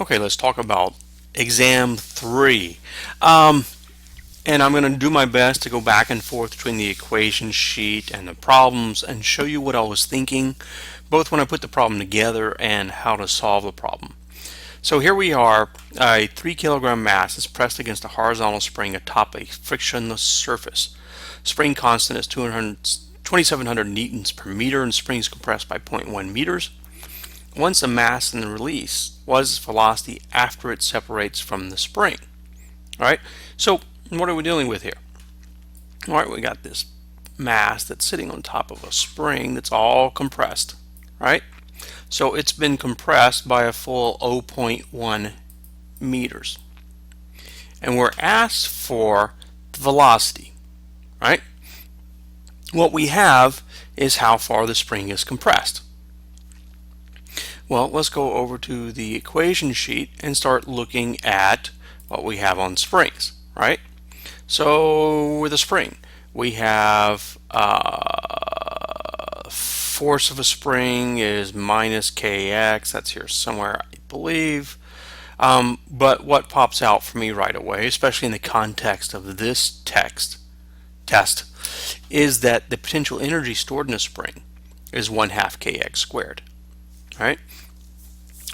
Okay, let's talk about exam 3. And I'm going to do my best to go back and forth between the equation sheet and the problems and show you what I was thinking, both when I put the problem together and how to solve the problem. So here we are, a 3 kilogram mass is pressed against a horizontal spring atop a frictionless surface. Spring constant is 2,700 newtons per meter and spring is compressed by 0.1 meters. Once the mass in the release, what is its velocity after it separates from the spring? All right, so what are we dealing with here? All right, we got this mass that's sitting on top of a spring that's all compressed, right? So it's been compressed by a full 0.1 meters. And we're asked for the velocity, right? What we have is how far the spring is compressed. Well, let's go over to the equation sheet and start looking at what we have on springs, right? So with a spring, we have force of a spring is minus kx. That's here somewhere, I believe. But what pops out for me right away, especially in the context of this test, is that the potential energy stored in a spring is 1/2 kx squared, right?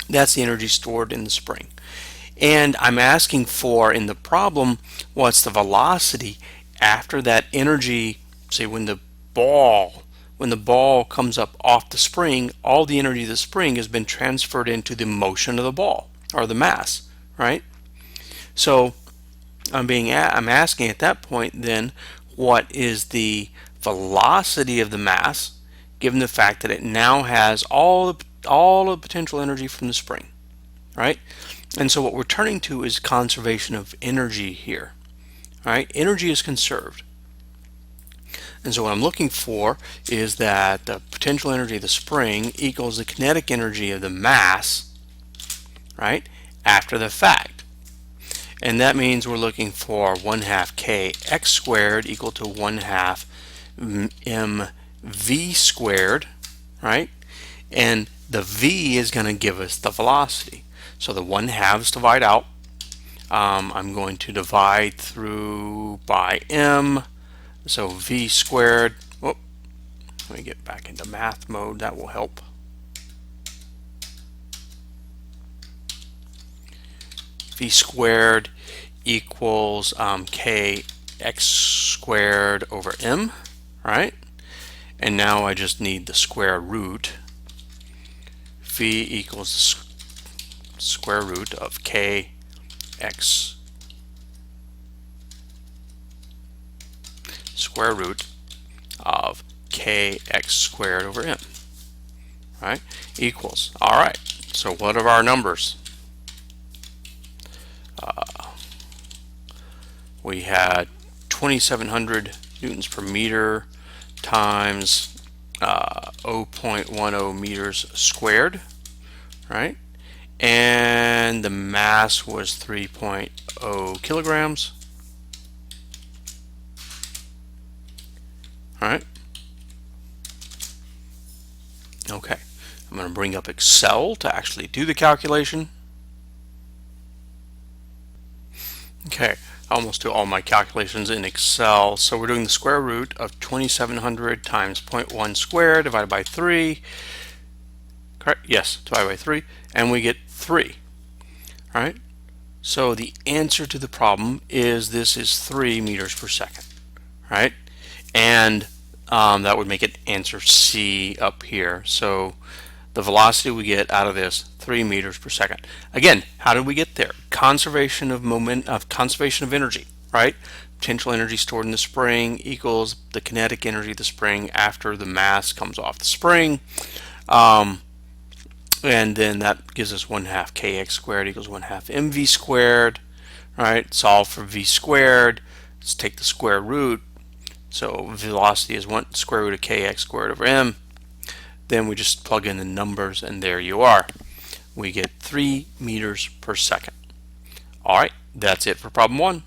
That's the energy stored in the spring. And I'm asking for, in the problem, what's the velocity after that energy, say when the ball comes up off the spring, all the energy of the spring has been transferred into the motion of the ball, or the mass, right? So I'm asking at that point then, what is the velocity of the mass, given the fact that it now has all the potential energy from the spring, right? And so what we're turning to is conservation of energy here, right? Energy is conserved. And so what I'm looking for is that the potential energy of the spring equals the kinetic energy of the mass, right, after the fact. And that means we're looking for 1/2 kx squared equal to 1/2 mv squared, right? And the v is going to give us the velocity. So the 1/2s divide out. I'm going to divide through by m. So v squared, let me get back into math mode, that will help. V squared equals kx squared over m, right? And now I just need the square root. V equals the square root of kx square root of kx squared over m, right? Equals. All right, so what are our numbers? We had 2,700 newtons per meter times 0.10 meters squared, right? And the mass was 3.0 kilograms. All right. Okay. I'm going to bring up Excel to actually do the calculation. Okay. I almost do all my calculations in Excel. So we're doing the square root of 2,700 times 0.1 squared divided by 3. Correct? Yes, divided by 3. And we get 3. All right. So the answer to the problem is this is 3 meters per second. Right? And that would make it answer C up here. So the velocity we get out of this, 3 meters per second. Again, how did we get there? Conservation of conservation of energy, right? Potential energy stored in the spring equals the kinetic energy of the spring after the mass comes off the spring. And then that gives us 1/2 kx squared equals 1/2 mv squared, right? Solve for v squared. Let's take the square root. So velocity is 1 square root of kx squared over m. Then we just plug in the numbers and there you are. We get 3 meters per second. All right, that's it for problem 1.